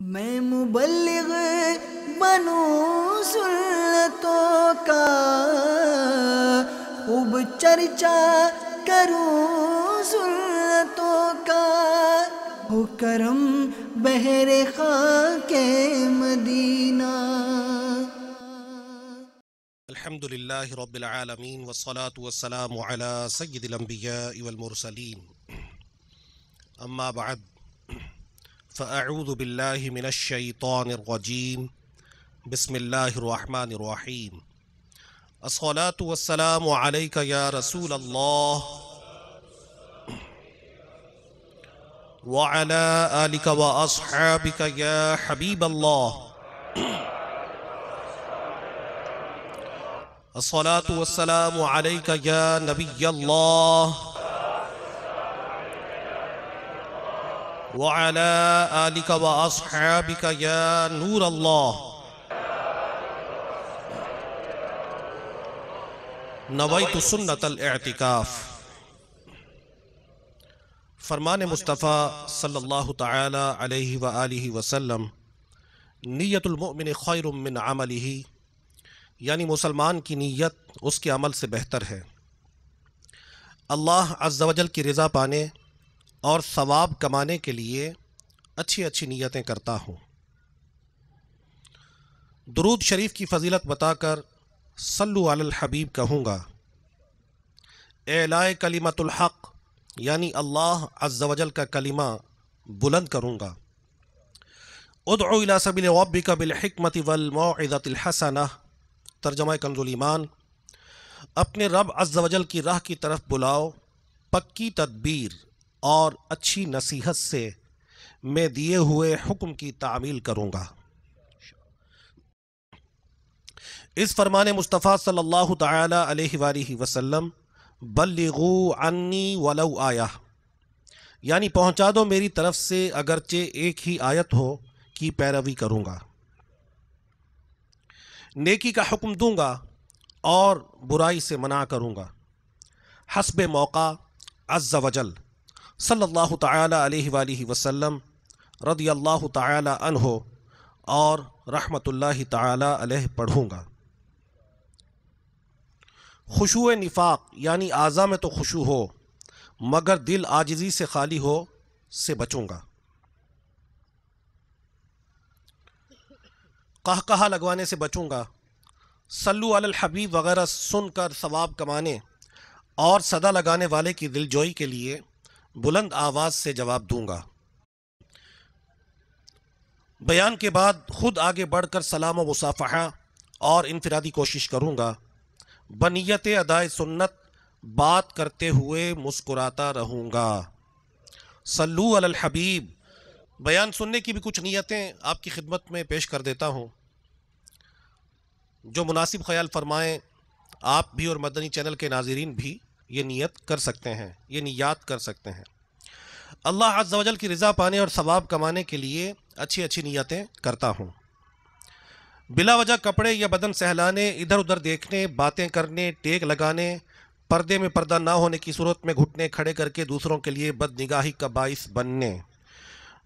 میں مبلغ بنوں سنتوں کا، خوب چرچا کروں سنتوں کا، ہو کرم بحر خاک مدینہ۔ الحمدللہ رب العالمین والصلاة والسلام علی سید الانبیاء والمرسلین، اما بعد فاعوذ باللہ من الشیطان الرجیم، بسم اللہ الرحمن الرحیم۔ الصلاة والسلام علیک یا رسول اللہ وعلی آلک واصحابک یا حبیب اللہ۔ الصلاة والسلام علیک یا نبی اللہ وعلی آلک واصحابک یا نور اللہ۔ نویت سنت الاعتکاف۔ فرمان مصطفیٰ صلی اللہ تعالی علیہ وآلہ وسلم، نیت المؤمن خیر من عملہ، یعنی مسلمان کی نیت اس کے عمل سے بہتر ہے۔ اللہ عز و جل کی رضا پانے اور ثواب کمانے کے لیے اچھی اچھی نیتیں کرتا ہوں۔ درود شریف کی فضیلت بتا کر صلو علی الحبیب کہوں گا۔ اعلاء کلمۃ الحق، یعنی اللہ عز و جل کا کلمہ بلند کروں گا۔ ادعو الی سبیل ربک بالحکمۃ والموعظۃ الحسنہ، ترجمہ کنز الایمان، اپنے رب عز و جل کی راہ کی طرف بلاؤ، پکی تدبیر اور اچھی نصیحت سے میں دیے ہوئے حکم کی تعمیل کروں گا۔ اس فرمان مصطفیٰ صلی اللہ تعالی علیہ وآلہ وسلم، بلغوا عنی ولو آیہ، یعنی پہنچا دو میری طرف سے اگرچہ ایک ہی آیت ہو، کی پیروی کروں گا۔ نیکی کا حکم دوں گا اور برائی سے منع کروں گا، حسب موقع عز و جل۔ صلی اللہ تعالی علیہ وآلہ وسلم، رضی اللہ تعالی عنہ اور رحمت اللہ تعالی علیہ پڑھوں گا۔ خشوع نفاق، یعنی اعضاء میں تو خشوع ہو مگر دل عاجزی سے خالی ہو، سے بچوں گا۔ قہقہا لگوانے سے بچوں گا۔ صلو علی الحبیب وغیرہ سن کر ثواب کمانے اور صدا لگانے والے کی دلجوئی کے لیے بلند آواز سے جواب دوں گا۔ بیان کے بعد خود آگے بڑھ کر سلام و مصافحہ اور انفرادی کوشش کروں گا۔ بنیت ادائے سنت بات کرتے ہوئے مسکراتا رہوں گا۔ صلو علی الحبیب۔ بیان سننے کی بھی کچھ نیتیں آپ کی خدمت میں پیش کر دیتا ہوں، جو مناسب خیال فرمائیں۔ آپ بھی اور مدنی چینل کے ناظرین بھی یہ نیت کر سکتے ہیں، یہ نیات کر سکتے ہیں۔ اللہ عز و جل کی رضا پانے اور ثواب کمانے کے لیے اچھی اچھی نیتیں کرتا ہوں۔ بلا وجہ کپڑے یا بدن سہلانے، ادھر ادھر دیکھنے، باتیں کرنے، ٹیک لگانے، پردے میں پردہ نہ ہونے کی صورت میں گھٹنے کھڑے کر کے دوسروں کے لیے بد نگاہی کا باعث بننے،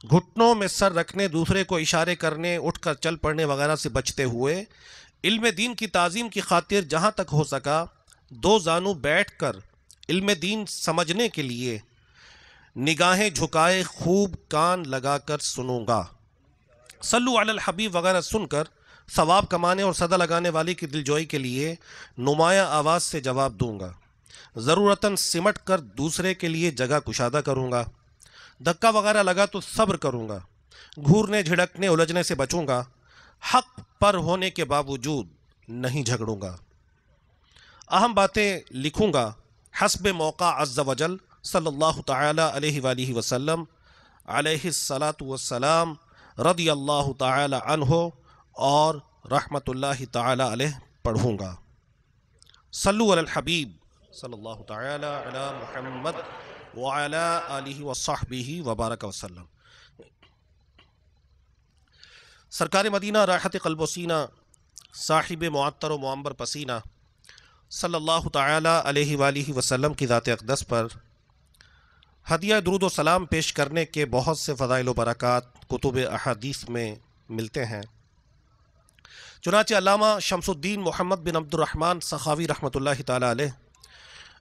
گھٹنوں میں سر رکھنے، دوسرے کو اشارے کرنے، اٹھ کر چل پڑنے وغیرہ سے بچتے ہوئے علم دین کی تعظیم کی خاطر جہاں تک ہو سکا دو زانو بیٹھ کر علم دین سمجھنے کے لیے نگاہیں جھکائے خوب کان لگا کر سنوں گا۔ صلو علی الحبیب وغیرہ سن کر ثواب کمانے اور صدا لگانے والی کی دلجوئی کے لیے نمایاں آواز سے جواب دوں گا۔ ضرورتاً سمٹ کر دوسرے کے لیے جگہ کشادہ کروں گا۔ دھکا وغیرہ لگا تو صبر کروں گا۔ گھورنے جھڑکنے الجھنے سے بچوں گا۔ حق پر ہونے کے باوجود نہیں جھگڑوں گا۔ اہم باتیں لکھوں گا حسب موقع عز و جل۔ صلی اللہ تعالی علیہ وآلہ وسلم، علیہ الصلاۃ والسلام، رضی اللہ تعالی عنہ اور رحمت اللہ تعالی علیہ پڑھوں گا۔ صلو علی الحبیب صلی اللہ تعالی علی محمد وعلی آلہ وصحبہ وبارک وسلم۔ سرکار مدینہ راحت قلب و سینہ، صاحب معطر و معمبر پسینہ، صلی اللہ تعالی علیہ وآلہ وسلم کی ذات اقدس پر ہدیہ درود و سلام پیش کرنے کے بہت سے فضائل و برکات کتب احادیث میں ملتے ہیں۔ چنانچہ علامہ شمس الدین محمد بن عبد الرحمن سخاوی رحمۃ اللہ تعالی علیہ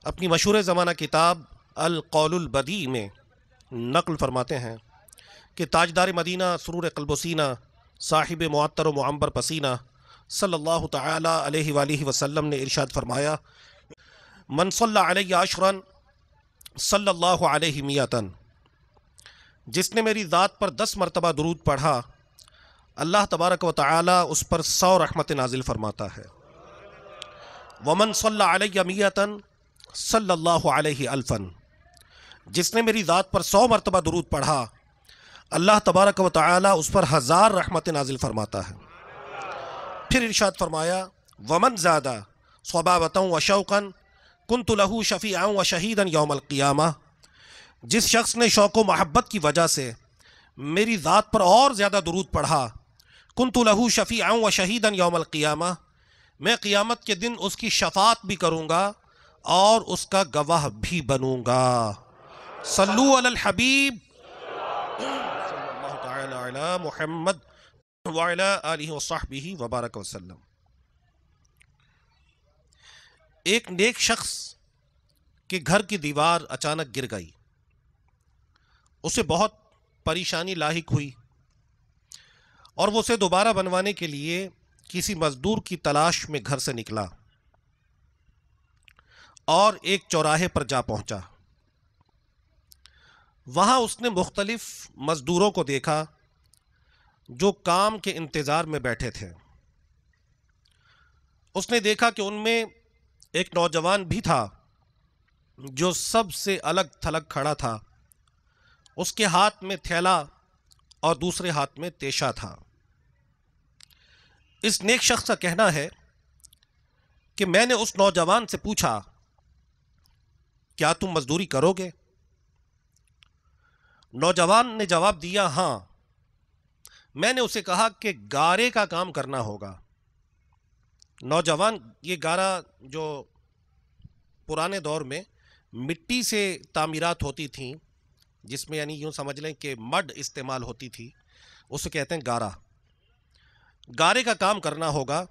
اپنی مشہور زمانہ کتاب القول البدیع میں نقل فرماتے ہیں کہ تاجدار مدینہ سرور قلب و سینہ صاحب معطر و معنبر پسینہ صلی اللہ تعالی علیہ وآلہ وسلم نے ارشاد فرمایا، من صلی علیہ عشرا صلی اللہ علیہ میتن، جس نے میری ذات پر 10 مرتبہ درود پڑھا اللہ تبارک و تعالی اس پر 100 رحمت نازل فرماتا ہے۔ ومن صلی علیہ میتن صلی اللہ علیہ الفا، جس نے میری ذات پر 100 مرتبہ درود پڑھا اللہ تبارک و تعالی اس پر 1000 رحمت نازل فرماتا ہے۔ پھر ارشاد فرمایا، ومن زادہ صبابۃ و شوقا کنت لہ شفیعا و شہیدا یوم القیامہ، جس شخص نے شوق و محبت کی وجہ سے میری ذات پر اور زیادہ درود پڑھا کنت لہ شفیعا و شہیدا یوم القیامہ، میں قیامت کے دن اس کی شفاعت بھی کروں گا اور اس کا گواہ بھی بنوں گا۔ صلو علی الحبیب صلی اللہ تعالی علی محمد وعلی آلہ وصحبہ وبارک وسلم۔ ایک نیک شخص کے گھر کی دیوار اچانک گر گئی، اسے بہت پریشانی لاحق ہوئی اور وہ اسے دوبارہ بنوانے کے لیے کسی مزدور کی تلاش میں گھر سے نکلا اور ایک چوراہے پر جا پہنچا۔ وہاں اس نے مختلف مزدوروں کو دیکھا جو کام کے انتظار میں بیٹھے تھے۔ اس نے دیکھا کہ ان میں ایک نوجوان بھی تھا جو سب سے الگ تھلگ کھڑا تھا، اس کے ہاتھ میں تھیلا اور دوسرے ہاتھ میں تیشا تھا۔ اس نیک شخص کا کہنا ہے کہ میں نے اس نوجوان سے پوچھا، کیا تم مزدوری کرو گے؟ نوجوان نے جواب دیا، ہاں۔ میں نے اسے کہا کہ گارے کا کام کرنا ہوگا۔ نوجوان، یہ گارا جو پرانے دور میں مٹی سے تعمیرات ہوتی تھیں، جس میں یعنی یوں سمجھ لیں کہ مڈ استعمال ہوتی تھی، اسے کہتے ہیں گارا۔ گارے کا کام کرنا ہوگا،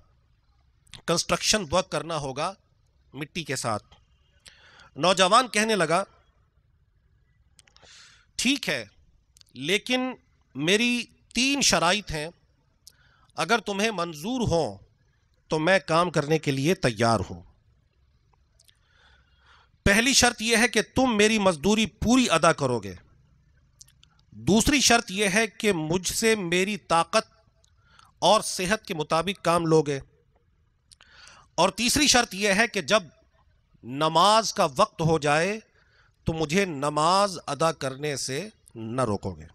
کنسٹرکشن ورک کرنا ہوگا مٹی کے ساتھ۔ نوجوان کہنے لگا، ٹھیک ہے، لیکن میری 3 شرائط ہیں، اگر تمہیں منظور ہوں تو میں کام کرنے کے لیے تیار ہوں۔ پہلی شرط یہ ہے کہ تم میری مزدوری پوری ادا کرو گے۔ دوسری شرط یہ ہے کہ مجھ سے میری طاقت اور صحت کے مطابق کام لوگے۔ اور تیسری شرط یہ ہے کہ جب نماز کا وقت ہو جائے تو مجھے نماز ادا کرنے سے نہ روکو گے۔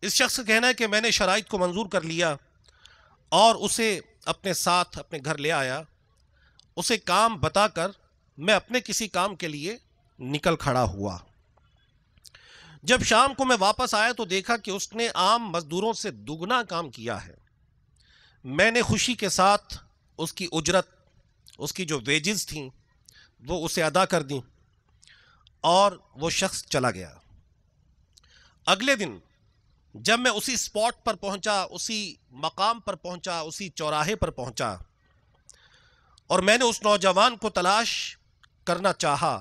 اس شخص کا کہنا ہے کہ میں نے شرائط کو منظور کر لیا اور اسے اپنے ساتھ اپنے گھر لے آیا۔ اسے کام بتا کر میں اپنے کسی کام کے لیے نکل کھڑا ہوا۔ جب شام کو میں واپس آیا تو دیکھا کہ اس نے عام مزدوروں سے دگنا کام کیا ہے۔ میں نے خوشی کے ساتھ اس کی اجرت، اس کی جو ویجز تھیں وہ اسے ادا کر دیں اور وہ شخص چلا گیا۔ اگلے دن جب میں اسی اسپاٹ پر پہنچا، اسی مقام پر پہنچا، اسی چوراہے پر پہنچا اور میں نے اس نوجوان کو تلاش کرنا چاہا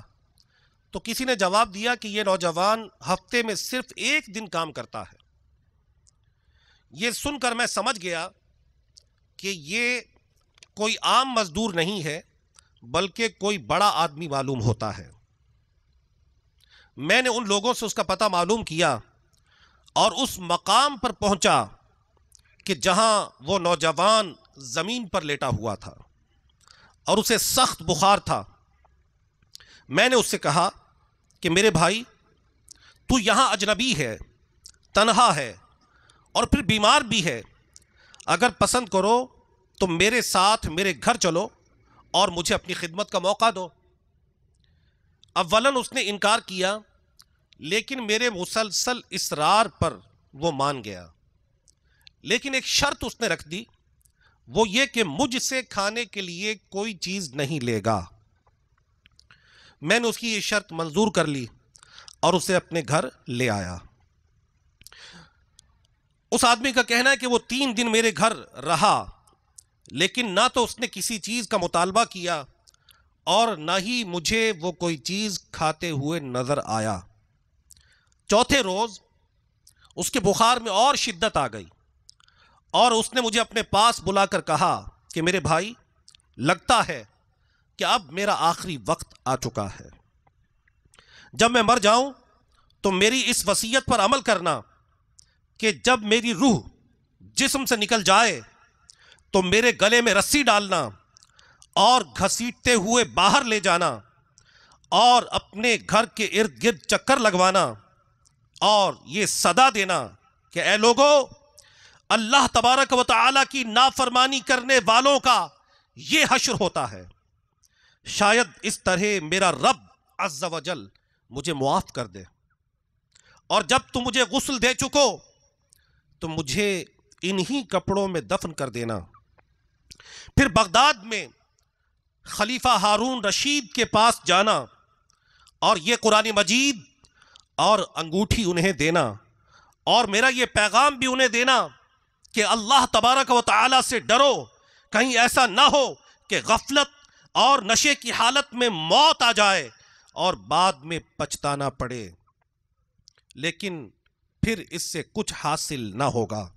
تو کسی نے جواب دیا کہ یہ نوجوان ہفتے میں صرف 1 دن کام کرتا ہے۔ یہ سن کر میں سمجھ گیا کہ یہ کوئی عام مزدور نہیں ہے بلکہ کوئی بڑا آدمی معلوم ہوتا ہے۔ میں نے ان لوگوں سے اس کا پتہ معلوم کیا اور اس مقام پر پہنچا کہ جہاں وہ نوجوان زمین پر لیٹا ہوا تھا اور اسے سخت بخار تھا۔ میں نے اس سے کہا کہ میرے بھائی، تو یہاں اجنبی ہے، تنہا ہے اور پھر بیمار بھی ہے، اگر پسند کرو تو میرے ساتھ میرے گھر چلو اور مجھے اپنی خدمت کا موقع دو۔ اولاً اس نے انکار کیا، لیکن میرے مسلسل اصرار پر وہ مان گیا۔ لیکن ایک شرط اس نے رکھ دی، وہ یہ کہ مجھ سے کھانے کے لیے کوئی چیز نہیں لے گا۔ میں نے اس کی یہ شرط منظور کر لی اور اسے اپنے گھر لے آیا۔ اس آدمی کا کہنا ہے کہ وہ 3 دن میرے گھر رہا، لیکن نہ تو اس نے کسی چیز کا مطالبہ کیا اور نہ ہی مجھے وہ کوئی چیز کھاتے ہوئے نظر آیا۔ چوتھے روز اس کے بخار میں اور شدت آ گئی اور اس نے مجھے اپنے پاس بلا کر کہا کہ میرے بھائی، لگتا ہے کہ اب میرا آخری وقت آ چکا ہے۔ جب میں مر جاؤں تو میری اس وصیت پر عمل کرنا کہ جب میری روح جسم سے نکل جائے تو میرے گلے میں رسی ڈالنا اور گھسیٹتے ہوئے باہر لے جانا اور اپنے گھر کے ارد گرد چکر لگوانا اور یہ صدا دینا کہ اے لوگو، اللہ تبارک و تعالی کی نافرمانی کرنے والوں کا یہ حشر ہوتا ہے۔ شاید اس طرح میرا رب عز و جل مجھے معاف کر دے، اور جب تم مجھے غسل دے چکو تو مجھے انہی کپڑوں میں دفن کر دینا۔ پھر بغداد میں خلیفہ ہارون رشید کے پاس جانا اور یہ قرآن مجید اور انگوٹھی انہیں دینا، اور میرا یہ پیغام بھی انہیں دینا کہ اللہ تبارک و تعالی سے ڈرو، کہیں ایسا نہ ہو کہ غفلت اور نشے کی حالت میں موت آ جائے اور بعد میں پچھتانا پڑے، لیکن پھر اس سے کچھ حاصل نہ ہوگا۔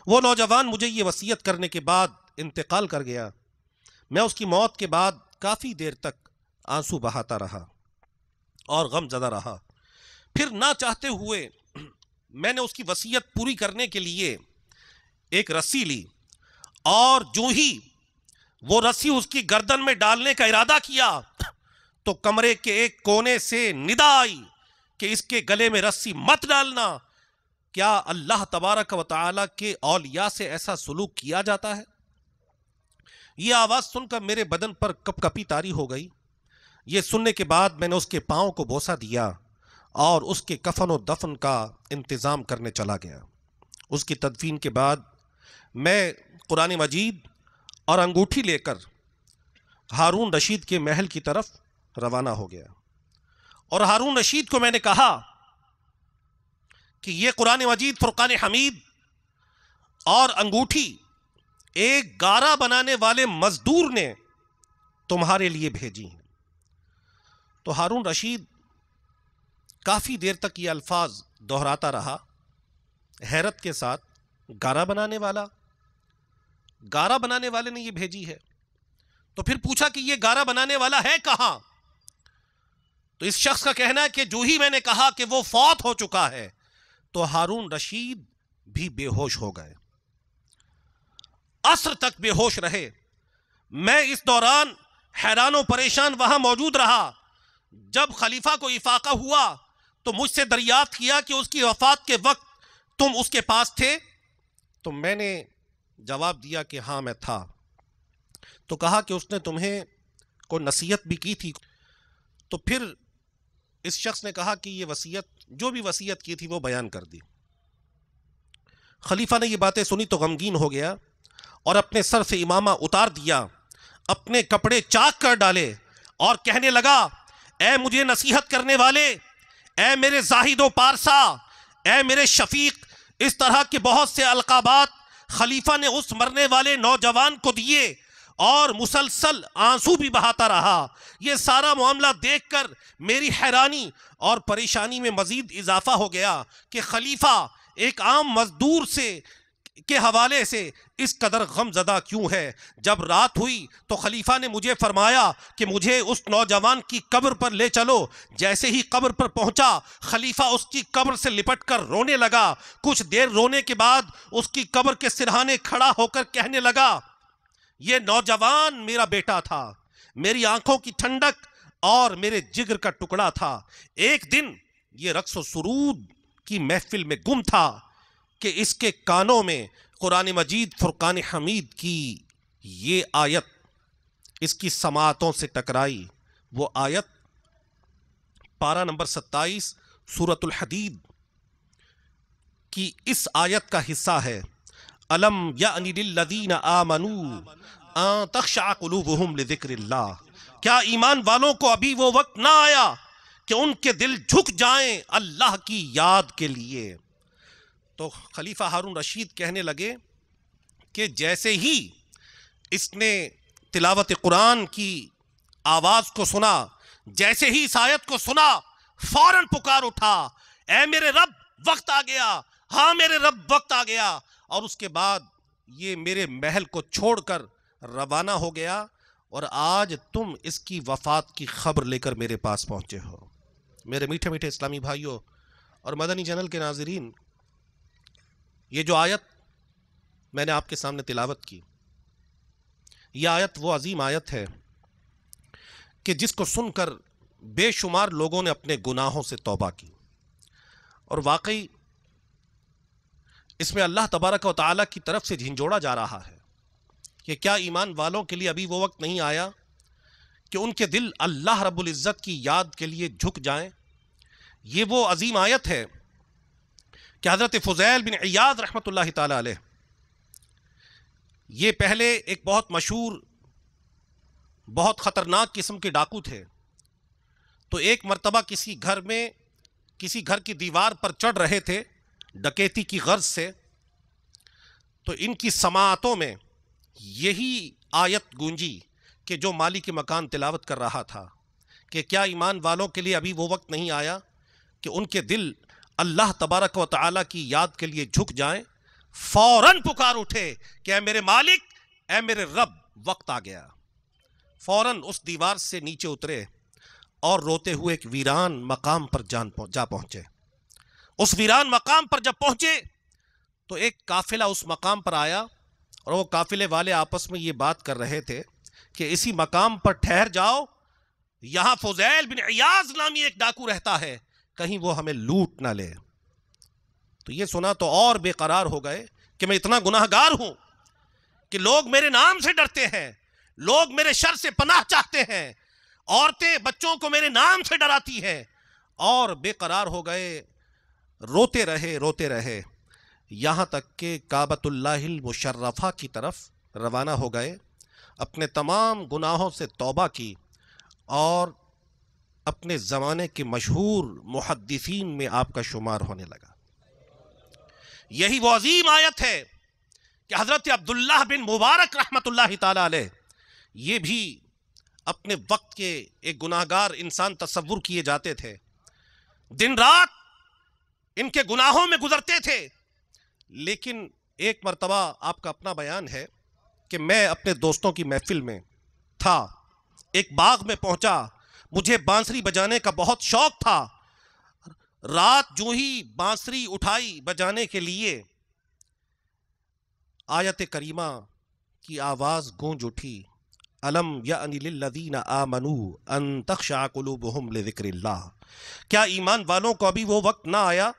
وہ نوجوان مجھے یہ وصیت کرنے کے بعد انتقال کر گیا۔ میں اس کی موت کے بعد کافی دیر تک آنسو بہاتا رہا اور غم زدہ رہا۔ پھر نہ چاہتے ہوئے میں نے اس کی وصیت پوری کرنے کے لیے ایک رسی لی، اور جو ہی وہ رسی اس کی گردن میں ڈالنے کا ارادہ کیا تو کمرے کے ایک کونے سے ندا آئی کہ اس کے گلے میں رسی مت ڈالنا۔ کیا اللہ تبارک و تعالی کے اولیاء سے ایسا سلوک کیا جاتا ہے؟ یہ آواز سن کر میرے بدن پر کپ کپی طاری ہو گئی۔ یہ سننے کے بعد میں نے اس کے پاؤں کو بوسہ دیا اور اس کے کفن و دفن کا انتظام کرنے چلا گیا۔ اس کی تدفین کے بعد میں قرآن مجید اور انگوٹھی لے کر ہارون رشید کے محل کی طرف روانہ ہو گیا، اور ہارون رشید کو میں نے کہا کہ یہ قرآن مجید، فرقان حمید اور انگوٹھی ایک گارا بنانے والے مزدور نے تمہارے لیے بھیجی ہیں۔ تو ہارون رشید کافی دیر تک یہ الفاظ دہراتا رہا حیرت کے ساتھ، گارا بنانے والا، گارا بنانے والے نے یہ بھیجی ہے۔ تو پھر پوچھا کہ یہ گارا بنانے والا ہے کہاں؟ تو اس شخص کا کہنا ہے کہ جو ہی میں نے کہا کہ وہ فوت ہو چکا ہے تو ہارون رشید بھی بے ہوش ہو گئے، عصر تک بے ہوش رہے۔ میں اس دوران حیران و پریشان وہاں موجود رہا۔ جب خلیفہ کو افاقہ ہوا تو مجھ سے دریافت کیا کہ اس کی وفات کے وقت تم اس کے پاس تھے؟ تو میں نے جواب دیا کہ ہاں میں تھا۔ تو کہا کہ اس نے تمہیں کوئی نصیحت بھی کی تھی؟ تو پھر اس شخص نے کہا کہ یہ وصیت، جو بھی وصیت کی تھی وہ بیان کر دی۔ خلیفہ نے یہ باتیں سنی تو غمگین ہو گیا اور اپنے سر سے امامہ اتار دیا، اپنے کپڑے چاک کر ڈالے اور کہنے لگا، اے مجھے نصیحت کرنے والے، اے میرے زاہد و پارسا، اے میرے شفیق، اس طرح کے بہت سے القابات خلیفہ نے اس مرنے والے نوجوان کو دیے اور مسلسل آنسو بھی بہاتا رہا۔ یہ سارا معاملہ دیکھ کر میری حیرانی اور پریشانی میں مزید اضافہ ہو گیا کہ خلیفہ ایک عام مزدور کے حوالے سے اس قدر غم زدہ کیوں ہے۔ جب رات ہوئی تو خلیفہ نے مجھے فرمایا کہ مجھے اس نوجوان کی قبر پر لے چلو۔ جیسے ہی قبر پر پہنچا، خلیفہ اس کی قبر سے لپٹ کر رونے لگا۔ کچھ دیر رونے کے بعد اس کی قبر کے سرہانے کھڑا ہو کر کہنے لگا، یہ نوجوان میرا بیٹا تھا، میری آنکھوں کی ٹھنڈک اور میرے جگر کا ٹکڑا تھا۔ ایک دن یہ رقص و سرود کی محفل میں گم تھا کہ اس کے کانوں میں قرآن مجید فرقان حمید کی یہ آیت اس کی سماعتوں سے ٹکرائی۔ وہ آیت پارہ نمبر 27 سورۃ الحدید کی اس آیت کا حصہ ہے، الم یأن للذین آمنوا ان تخشع قلوبہم لذکر اللہ، کیا ایمان والوں کو ابھی وہ وقت نہ آیا کہ ان کے دل جھک جائیں اللہ کی یاد کے لیے؟ تو خلیفہ ہارون رشید کہنے لگے کہ جیسے ہی اس نے تلاوت قرآن کی آواز کو سنا، جیسے ہی اس آیت کو سنا، فوراً پکار اٹھا، اے میرے رب وقت آ گیا، ہاں میرے رب وقت آ گیا، اور اس کے بعد یہ میرے محل کو چھوڑ کر روانہ ہو گیا، اور آج تم اس کی وفات کی خبر لے کر میرے پاس پہنچے ہو۔ میرے میٹھے میٹھے اسلامی بھائیوں اور مدنی چینل کے ناظرین، یہ جو آیت میں نے آپ کے سامنے تلاوت کی، یہ آیت وہ عظیم آیت ہے کہ جس کو سن کر بے شمار لوگوں نے اپنے گناہوں سے توبہ کی، اور واقعی اس میں اللہ تبارک و تعالیٰ کی طرف سے جھنجھوڑا جا رہا ہے کہ کیا ایمان والوں کے لیے ابھی وہ وقت نہیں آیا کہ ان کے دل اللہ رب العزت کی یاد کے لیے جھک جائیں؟ یہ وہ عظیم آیت ہے کہ حضرت فضیل بن عیاض رحمۃ اللہ تعالی علیہ، یہ پہلے ایک بہت مشہور، بہت خطرناک قسم کے ڈاکو تھے۔ تو ایک مرتبہ کسی گھر کی دیوار پر چڑھ رہے تھے ڈکیتی کی غرض سے، تو ان کی سماعتوں میں یہی آیت گونجی کہ جو مالک مکان تلاوت کر رہا تھا کہ کیا ایمان والوں کے لیے ابھی وہ وقت نہیں آیا کہ ان کے دل اللہ تبارک و تعالیٰ کی یاد کے لیے جھک جائیں، فوراً پکار اٹھے کہ اے میرے مالک، اے میرے رب وقت آ گیا۔ فوراً اس دیوار سے نیچے اترے اور روتے ہوئے ایک ویران مقام پر جا پہنچے۔ اس ویران مقام پر جب پہنچے تو ایک قافلہ اس مقام پر آیا، اور وہ قافلے والے آپس میں یہ بات کر رہے تھے کہ اسی مقام پر ٹھہر جاؤ، یہاں فضیل بن عیاض نامی ایک ڈاکو رہتا ہے، کہیں وہ ہمیں لوٹ نہ لے۔ تو یہ سنا تو اور بے قرار ہو گئے کہ میں اتنا گناہ گار ہوں کہ لوگ میرے نام سے ڈرتے ہیں، لوگ میرے شر سے پناہ چاہتے ہیں، عورتیں بچوں کو میرے نام سے ڈراتی ہیں، اور بے قرار ہو گئے، روتے رہے یہاں تک کہ کعبۃ اللہ المشرفہ کی طرف روانہ ہو گئے، اپنے تمام گناہوں سے توبہ کی، اور اپنے زمانے کے مشہور محدثین میں آپ کا شمار ہونے لگا۔ یہی وہ عظیم آیت ہے کہ حضرت عبداللہ بن مبارک رحمت اللہ تعالی علیہ، یہ بھی اپنے وقت کے ایک گناہگار انسان تصور کیے جاتے تھے، دن رات ان کے گناہوں میں گزرتے تھے، لیکن ایک مرتبہ آپ کا اپنا بیان ہے کہ میں اپنے دوستوں کی محفل میں تھا، ایک باغ میں پہنچا، مجھے بانسری بجانے کا بہت شوق تھا، رات جو ہی بانسری اٹھائی بجانے کے لیے، آیت کریمہ کی آواز گونج اٹھی، الم یأن للذین آمنوا ان تخشع قلوبہم لذکر اللہ، کیا ایمان والوں کو ابھی وہ وقت نہ آیا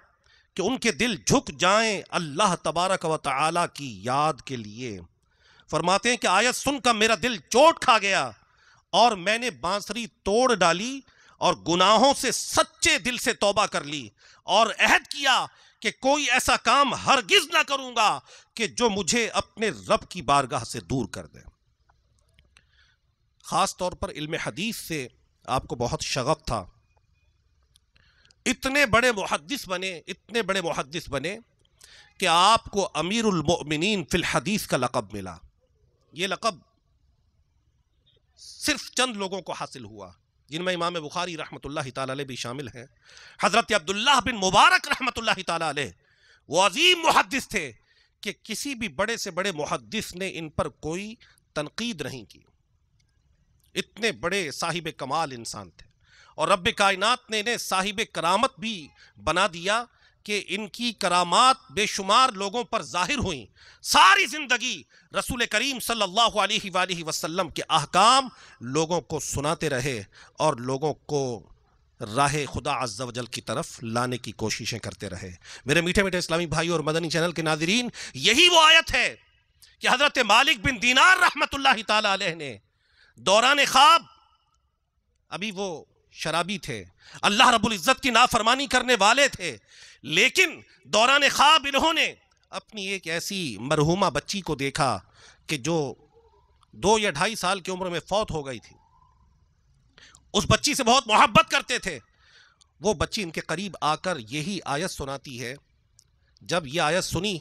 کہ ان کے دل جھک جائیں اللہ تبارک و تعالی کی یاد کے لیے؟ فرماتے ہیں کہ آیت سن کر میرا دل چوٹ کھا گیا، اور میں نے بانسری توڑ ڈالی اور گناہوں سے سچے دل سے توبہ کر لی، اور عہد کیا کہ کوئی ایسا کام ہرگز نہ کروں گا کہ جو مجھے اپنے رب کی بارگاہ سے دور کر دے۔ خاص طور پر علم حدیث سے آپ کو بہت شغف تھا، اتنے بڑے محدث بنے کہ آپ کو امیر المؤمنین فی الحدیث کا لقب ملا۔ یہ لقب صرف چند لوگوں کو حاصل ہوا، جن میں امام بخاری رحمۃ اللہ تعالی علیہ بھی شامل ہیں۔ حضرت عبداللہ بن مبارک رحمۃ اللہ تعالی علیہ وہ عظیم محدث تھے کہ کسی بھی بڑے سے بڑے محدث نے ان پر کوئی تنقید نہیں کی، اتنے بڑے صاحب کمال انسان تھے، اور رب کائنات نے انہیں صاحب کرامت بھی بنا دیا کہ ان کی کرامات بے شمار لوگوں پر ظاہر ہوئیں۔ ساری زندگی رسول کریم صلی اللہ علیہ وآلہ وسلم کے احکام لوگوں کو سناتے رہے، اور لوگوں کو راہ خدا عز و جل کی طرف لانے کی کوششیں کرتے رہے۔ میرے میٹھے میٹھے اسلامی بھائی اور مدنی چینل کے ناظرین، یہی وہ آیت ہے کہ حضرت مالک بن دینار رحمت اللہ تعالی علیہ نے دوران خواب، ابھی وہ شرابی تھے، اللہ رب العزت کی نافرمانی کرنے والے تھے، لیکن دوران خواب انہوں نے اپنی ایک ایسی مرحومہ بچی کو دیکھا کہ جو 2 یا 2.5 سال کی عمر میں فوت ہو گئی تھی، اس بچی سے بہت محبت کرتے تھے. وہ بچی ان کے قریب آ کر یہی آیت سناتی ہے. جب یہ آیت سنی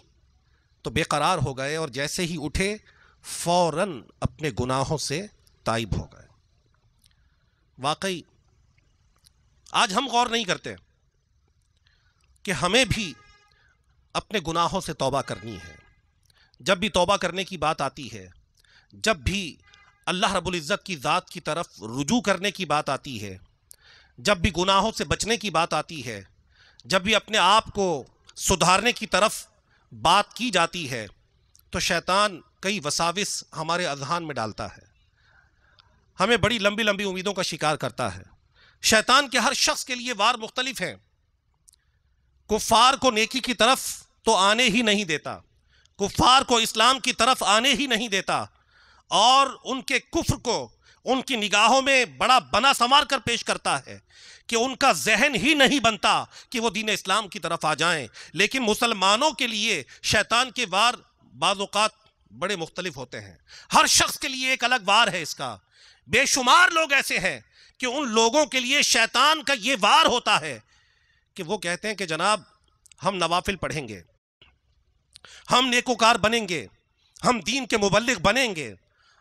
تو بے قرار ہو گئے اور جیسے ہی اٹھے فوراً اپنے گناہوں سے تائب ہو گئے. واقعی آج ہم غور نہیں کرتے کہ ہمیں بھی اپنے گناہوں سے توبہ کرنی ہے. جب بھی توبہ کرنے کی بات آتی ہے، جب بھی اللہ رب العزت کی ذات کی طرف رجوع کرنے کی بات آتی ہے، جب بھی گناہوں سے بچنے کی بات آتی ہے، جب بھی اپنے آپ کو سدھارنے کی طرف بات کی جاتی ہے، تو شیطان کئی وساوس ہمارے اذہان میں ڈالتا ہے، ہمیں بڑی لمبی لمبی امیدوں کا شکار کرتا ہے. شیطان کے ہر شخص کے لیے وار مختلف ہیں. کفار کو نیکی کی طرف تو آنے ہی نہیں دیتا، کفار کو اسلام کی طرف آنے ہی نہیں دیتا، اور ان کے کفر کو ان کی نگاہوں میں بڑا بنا سنوار کر پیش کرتا ہے کہ ان کا ذہن ہی نہیں بنتا کہ وہ دین اسلام کی طرف آ جائیں. لیکن مسلمانوں کے لیے شیطان کے وار بعض اوقات بڑے مختلف ہوتے ہیں. ہر شخص کے لیے ایک الگ وار ہے اس کا. بے شمار لوگ ایسے ہیں کہ ان لوگوں کے لیے شیطان کا یہ وار ہوتا ہے کہ وہ کہتے ہیں کہ جناب ہم نوافل پڑھیں گے، ہم نیکوکار بنیں گے، ہم دین کے مبلغ بنیں گے،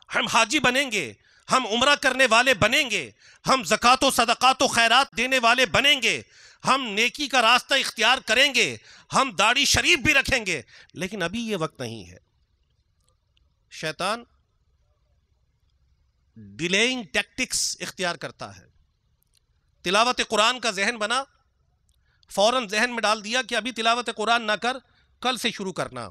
ہم حاجی بنیں گے، ہم عمرہ کرنے والے بنیں گے، ہم زکوٰۃ و صدقات و خیرات دینے والے بنیں گے، ہم نیکی کا راستہ اختیار کریں گے، ہم داڑھی شریف بھی رکھیں گے. لیکن ابھی یہ وقت نہیں ہے. شیطان ڈیلیئنگ ٹیکٹکس اختیار کرتا ہے. تلاوت قرآن کا ذہن بنا، فوراً ذہن میں ڈال دیا کہ ابھی تلاوت قرآن نہ کر، کل سے شروع کرنا.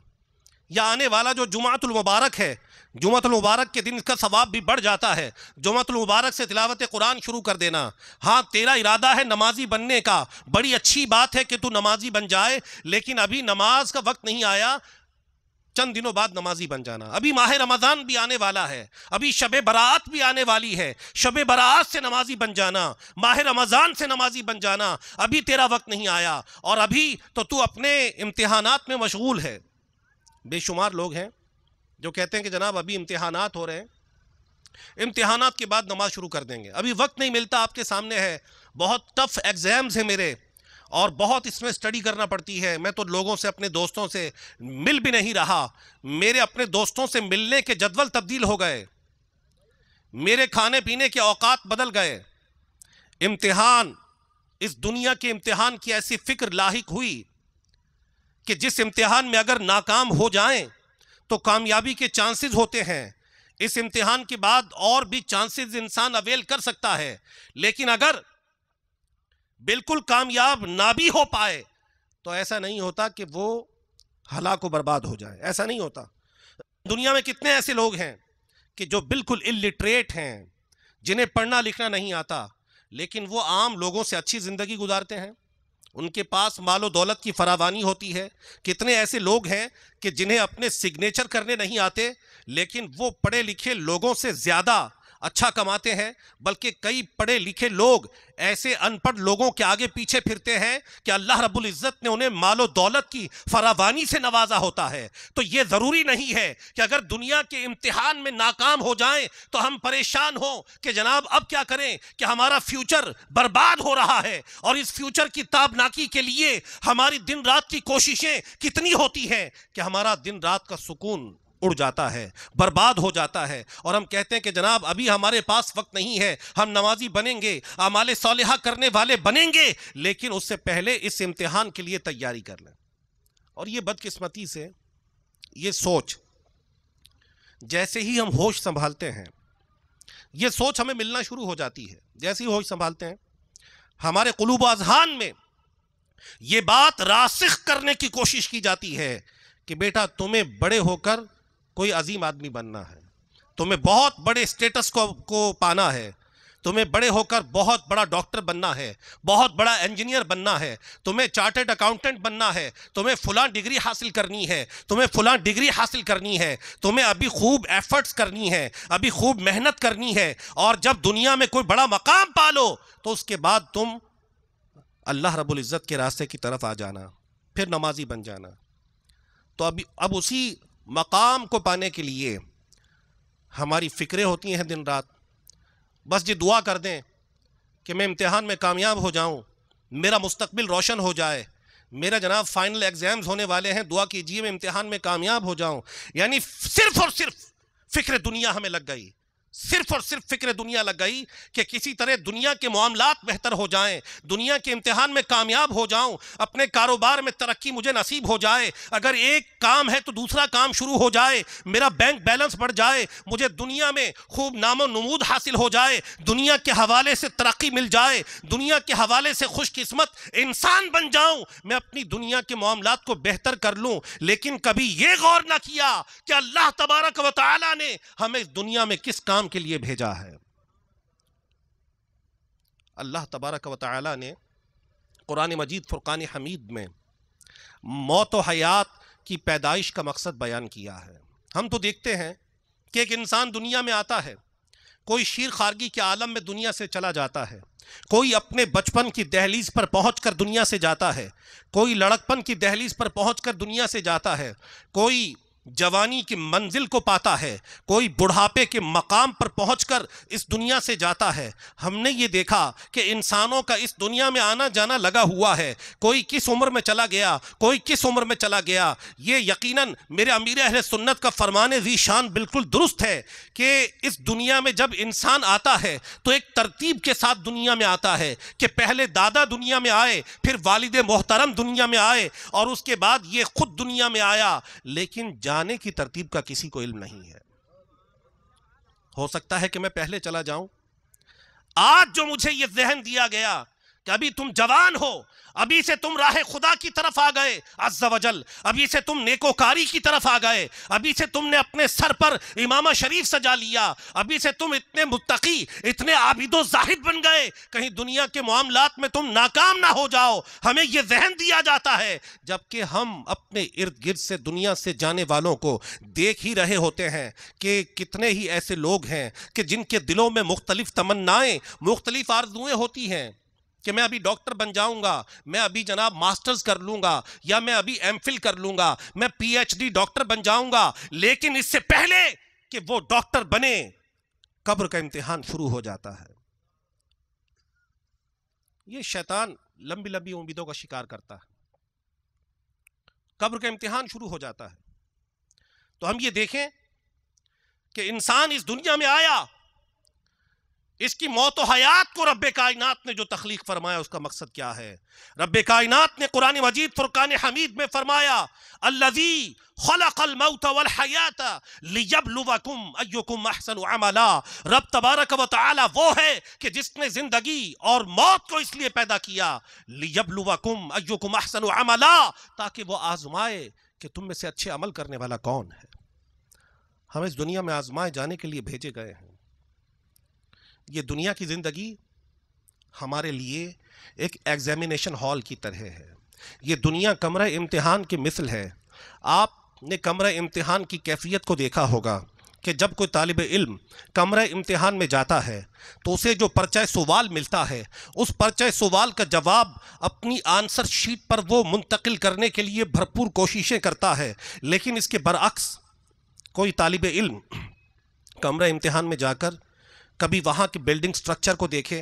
یا آنے والا جو جمعۃ المبارک ہے، جمعۃ المبارک کے دن اس کا ثواب بھی بڑھ جاتا ہے، جمعۃ المبارک سے تلاوت قرآن شروع کر دینا. ہاں تیرا ارادہ ہے نمازی بننے کا، بڑی اچھی بات ہے کہ تو نمازی بن جائے، لیکن ابھی نماز کا وقت نہیں آیا، چند دنوں بعد نمازی بن جانا. ابھی ماہ رمضان بھی آنے والا ہے، ابھی شب برات بھی آنے والی ہے، شب برات سے نمازی بن جانا، ماہ رمضان سے نمازی بن جانا. ابھی تیرا وقت نہیں آیا، اور ابھی تو اپنے امتحانات میں مشغول ہے. بے شمار لوگ ہیں جو کہتے ہیں کہ جناب ابھی امتحانات ہو رہے ہیں، امتحانات کے بعد نماز شروع کر دیں گے. ابھی وقت نہیں ملتا، آپ کے سامنے ہے، بہت ٹف ایگزامز ہیں میرے، اور بہت اس میں سٹڈی کرنا پڑتی ہے. میں تو لوگوں سے، اپنے دوستوں سے مل بھی نہیں رہا. میرے اپنے دوستوں سے ملنے کے جدول تبدیل ہو گئے، میرے کھانے پینے کے اوقات بدل گئے. امتحان، اس دنیا کے امتحان کی ایسی فکر لاحق ہوئی کہ جس امتحان میں اگر ناکام ہو جائیں تو کامیابی کے چانسز ہوتے ہیں. اس امتحان کے بعد اور بھی چانسز انسان اویل کر سکتا ہے، لیکن اگر بالکل کامیاب نہ بھی ہو پائے تو ایسا نہیں ہوتا کہ وہ ہلاک و برباد ہو جائے. ایسا نہیں ہوتا. دنیا میں کتنے ایسے لوگ ہیں کہ جو بالکل الٹریٹ ہیں، جنہیں پڑھنا لکھنا نہیں آتا، لیکن وہ عام لوگوں سے اچھی زندگی گزارتے ہیں، ان کے پاس مال و دولت کی فراوانی ہوتی ہے. کتنے ایسے لوگ ہیں کہ جنہیں اپنے سگنیچر کرنے نہیں آتے، لیکن وہ پڑھے لکھے لوگوں سے زیادہ اچھا کماتے ہیں. بلکہ کئی پڑھے لکھے لوگ ایسے ان پڑھ لوگوں کے آگے پیچھے پھرتے ہیں کہ اللہ رب العزت نے انہیں مال و دولت کی فراوانی سے نوازا ہوتا ہے. تو یہ ضروری نہیں ہے کہ اگر دنیا کے امتحان میں ناکام ہو جائیں تو ہم پریشان ہوں کہ جناب اب کیا کریں کہ ہمارا فیوچر برباد ہو رہا ہے. اور اس فیوچر کی تابناکی کے لیے ہماری دن رات کی کوششیں کتنی ہوتی ہیں کہ ہمارا دن رات کا سکون اڑ جاتا ہے، برباد ہو جاتا ہے. اور ہم کہتے ہیں کہ جناب ابھی ہمارے پاس وقت نہیں ہے، ہم نمازی بنیں گے، اعمال صالحہ کرنے والے بنیں گے، لیکن اس سے پہلے اس امتحان کے لیے تیاری کر لیں. اور یہ بدقسمتی سے یہ سوچ، جیسے ہی ہم ہوش سنبھالتے ہیں، یہ سوچ ہمیں ملنا شروع ہو جاتی ہے. جیسے ہی ہوش سنبھالتے ہیں، ہمارے قلوب و اذہان میں یہ بات راسخ کرنے کی کوشش کی جاتی ہے کہ بیٹا تمہیں بڑے ہو کر کوئی عظیم آدمی بننا ہے، تمہیں بہت بڑے سٹیٹس کو پانا ہے، تمہیں بڑے ہو کر بہت بڑا ڈاکٹر بننا ہے، بہت بڑا انجینئر بننا ہے، تمہیں چارٹرڈ اکاؤنٹنٹ بننا ہے، تمہیں فلاں ڈگری حاصل کرنی ہے، تمہیں فلاں ڈگری حاصل کرنی ہے، تمہیں ابھی خوب ایفرٹس کرنی ہے، ابھی خوب محنت کرنی ہے، اور جب دنیا میں کوئی بڑا مقام پالو تو اس کے بعد تم اللہ رب العزت کے راستے کی طرف آ جانا، پھر نمازی بن جانا. تو اب اسی مقام کو پانے کے لیے ہماری فکریں ہوتی ہیں دن رات. بس جی دعا کر دیں کہ میں امتحان میں کامیاب ہو جاؤں، میرا مستقبل روشن ہو جائے، میرا جناب فائنل ایگزامز ہونے والے ہیں، دعا کیجئے میں امتحان میں کامیاب ہو جاؤں. یعنی صرف اور صرف فکر دنیا ہمیں لگ گئی، صرف اور صرف فکر دنیا لگ گئی کہ کسی طرح دنیا کے معاملات بہتر ہو جائیں، دنیا کے امتحان میں کامیاب ہو جاؤں، اپنے کاروبار میں ترقی مجھے نصیب ہو جائے، اگر ایک کام ہے تو دوسرا کام شروع ہو جائے، میرا بینک بیلنس بڑھ جائے، مجھے دنیا میں خوب نام و نمود حاصل ہو جائے، دنیا کے حوالے سے ترقی مل جائے، دنیا کے حوالے سے خوش قسمت انسان بن جاؤں، میں اپنی دنیا کے معاملات کو بہتر کر لوں. لیکن کبھی یہ غور نہ کیا کہ اللہ تبارک و تعالی نے ہمیں اس دنیا میں کس کام کے لیے بھیجا ہے. اللہ تبارک و تعالی نے قرآن مجید فرقان حمید میں موت و حیات کی پیدائش کا مقصد بیان کیا ہے. ہم تو دیکھتے ہیں کہ ایک انسان دنیا میں آتا ہے، کوئی شیر خارگی کے عالم میں دنیا سے چلا جاتا ہے، کوئی اپنے بچپن کی دہلیز پر پہنچ کر دنیا سے جاتا ہے، کوئی لڑکپن کی دہلیز پر پہنچ کر دنیا سے جاتا ہے، کوئی جوانی کی منزل کو پاتا ہے، کوئی بڑھاپے کے مقام پر پہنچ کر اس دنیا سے جاتا ہے. ہم نے یہ دیکھا کہ انسانوں کا اس دنیا میں آنا جانا لگا ہوا ہے، کوئی کس عمر میں چلا گیا، کوئی کس عمر میں چلا گیا. یہ یقیناً میرے امیر اہل سنت کا فرمان ذی شان بالکل درست ہے کہ اس دنیا میں جب انسان آتا ہے تو ایک ترتیب کے ساتھ دنیا میں آتا ہے کہ پہلے دادا دنیا میں آئے، پھر والد محترم دنیا میں آئے، اور اس کے بعد یہ خود دنیا میں آیا. لیکن جانے کی ترتیب کا کسی کو علم نہیں ہے. ہو سکتا ہے کہ میں پہلے چلا جاؤں. آج جو مجھے یہ ذہن دیا گیا کہ ابھی تم جوان ہو، ابھی سے تم راہ خدا کی طرف آ گئے عز و جل، ابھی سے تم نیکوکاری کی طرف آ گئے، ابھی سے تم نے اپنے سر پر امامہ شریف سجا لیا، ابھی سے تم اتنے متقی، اتنے عابد و زاہد بن گئے، کہیں دنیا کے معاملات میں تم ناکام نہ ہو جاؤ. ہمیں یہ ذہن دیا جاتا ہے، جبکہ ہم اپنے ارد گرد سے دنیا سے جانے والوں کو دیکھ ہی رہے ہوتے ہیں کہ کتنے ہی ایسے لوگ ہیں کہ جن کے دلوں میں مختلف تمنائیں، مختلف آرزویں ہوتی ہیں کہ میں ابھی ڈاکٹر بن جاؤں گا، میں ابھی جناب ماسٹرز کر لوں گا، یا میں ابھی ایم فل کر لوں گا، میں پی ایچ ڈی ڈاکٹر بن جاؤں گا. لیکن اس سے پہلے کہ وہ ڈاکٹر بنے، قبر کا امتحان شروع ہو جاتا ہے. یہ شیطان لمبی لمبی امیدوں کا شکار کرتا ہے. قبر کا امتحان شروع ہو جاتا ہے. تو ہم یہ دیکھیں کہ انسان اس دنیا میں آیا، اس کی موت و حیات کو رب کائنات نے جو تخلیق فرمایا اس کا مقصد کیا ہے؟ رب کائنات نے قرآن مجید فرقان حمید میں فرمایا الذی خلق الموت والحیات لیبلوکم ایکم احسن عملا. رب تبارک و تعالی وہ ہے کہ جس نے زندگی اور موت کو اس لیے پیدا کیا لیبلوکم ایکم احسن عملا، تاکہ وہ آزمائے کہ تم میں سے اچھے عمل کرنے والا کون ہے. ہم اس دنیا میں آزمائے جانے کے لیے بھیجے گئے ہیں. یہ دنیا کی زندگی ہمارے لیے ایک ایگزامینیشن ہال کی طرح ہے. یہ دنیا کمرہ امتحان کی مثل ہے. آپ نے کمرہ امتحان کی کیفیت کو دیکھا ہوگا کہ جب کوئی طالب علم کمرہ امتحان میں جاتا ہے تو اسے جو پرچہ سوال ملتا ہے، اس پرچہ سوال کا جواب اپنی آنسر شیٹ پر وہ منتقل کرنے کے لیے بھرپور کوششیں کرتا ہے. لیکن اس کے برعکس کوئی طالب علم کمرہ امتحان میں جا کر کبھی وہاں کی بلڈنگ سٹرکچر کو دیکھے،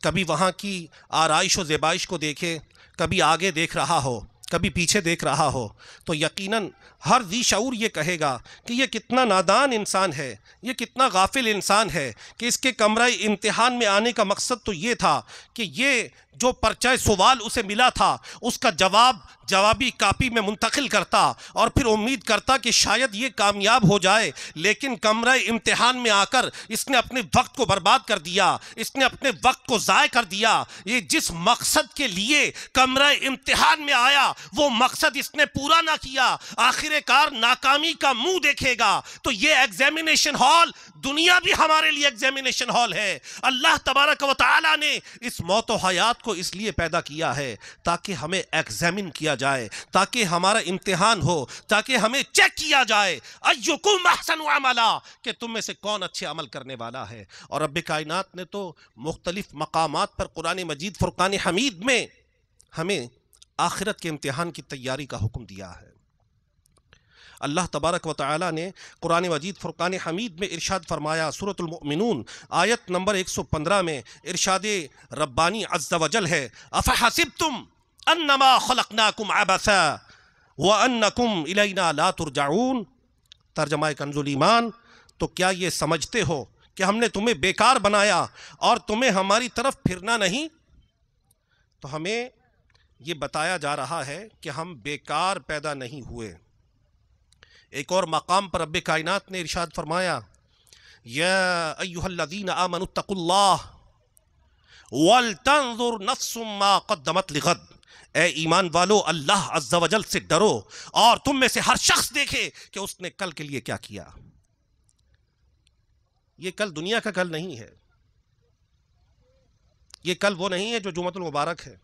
کبھی وہاں کی آرائش و زیبائش کو دیکھے، کبھی آگے دیکھ رہا ہو، کبھی پیچھے دیکھ رہا ہو، تو یقیناً ہر ذی شعور یہ کہے گا کہ یہ کتنا نادان انسان ہے، یہ کتنا غافل انسان ہے کہ اس کے کمرہ امتحان میں آنے کا مقصد تو یہ تھا کہ یہ جو پرچہ سوال اسے ملا تھا اس کا جواب جوابی کاپی میں منتقل کرتا اور پھر امید کرتا کہ شاید یہ کامیاب ہو جائے. لیکن کمرہ امتحان میں آ کر اس نے اپنے وقت کو برباد کر دیا، اس نے اپنے وقت کو ضائع کر دیا. یہ جس مقصد کے لیے کمرہ امتحان میں آیا وہ مقصد اس نے پورا نہ کیا، آخر کار ناکامی کا منہ دیکھے گا. تو یہ ایگزامینیشن ہال، دنیا بھی ہمارے لیے ایگزامینیشن ہال ہے. اللہ تبارک و تعالی نے اس موت و حیات کو اس لیے پیدا کیا ہے تاکہ ہمیں ایگزامن کیا جائے، تاکہ ہمارا امتحان ہو، تاکہ ہمیں چیک کیا جائے ایکم احسن عملا، کہ تم میں سے کون اچھے عمل کرنے والا ہے. اور رب کائنات نے تو مختلف مقامات پر قرآن مجید فرقان حمید میں ہمیں آخرت کے امتحان کی تیاری کا حکم دیا ہے. اللہ تبارک و تعالی نے قرآن مجید فرقان حمید میں ارشاد فرمایا، سورۃ المؤمنون آیت نمبر 115 میں ارشاد ربانی عز و جل ہے، افحسبتم انما خلقناکم عبثا وانکم الینا لا ترجعون۔ ترجمہ کنز الایمان، تو کیا یہ سمجھتے ہو کہ ہم نے تمہیں بیکار بنایا اور تمہیں ہماری طرف پھرنا نہیں؟ تو ہمیں یہ بتایا جا رہا ہے کہ ہم بیکار پیدا نہیں ہوئے۔ ایک اور مقام پر رب کائنات نے ارشاد فرمایا، یا ایھا الذین آمنوا اتقوا اللہ ولتنظر نفس ما قدمت لغد۔ اے ایمان والو، اللہ عز و جل سے ڈرو اور تم میں سے ہر شخص دیکھے کہ اس نے کل کے لیے کیا کیا۔ یہ کل دنیا کا کل نہیں ہے، یہ کل وہ نہیں ہے جو جمعۃ المبارک ہے،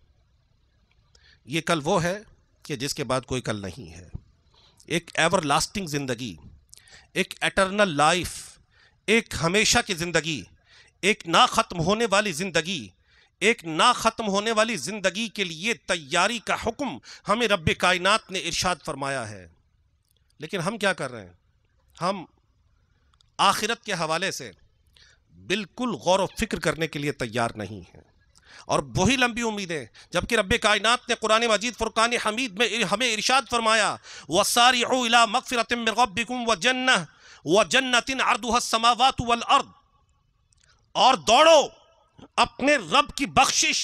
یہ کل وہ ہے کہ جس کے بعد کوئی کل نہیں ہے۔ ایک ایور لاسٹنگ زندگی، ایک ایٹرنل لائف، ایک ہمیشہ کی زندگی، ایک نہ ختم ہونے والی زندگی، ایک نہ ختم ہونے والی زندگی کے لیے تیاری کا حکم ہمیں رب کائنات نے ارشاد فرمایا ہے۔ لیکن ہم کیا کر رہے ہیں؟ ہم آخرت کے حوالے سے بالکل غور و فکر کرنے کے لیے تیار نہیں ہیں، اور وہی لمبی امیدیں جبکہ رب کائنات نے قرآن مجید فرقان حمید میں ہمیں ارشاد فرمایا، وَسَارِعُوا إِلَىٰ مَغْفِرَةٍ مِّن رَبِّكُمْ وَجَنَّةٍ عَرْضُهَا السَّمَاوَاتُ وَالْأَرْضُ، اور دوڑو اپنے رب کی بخشش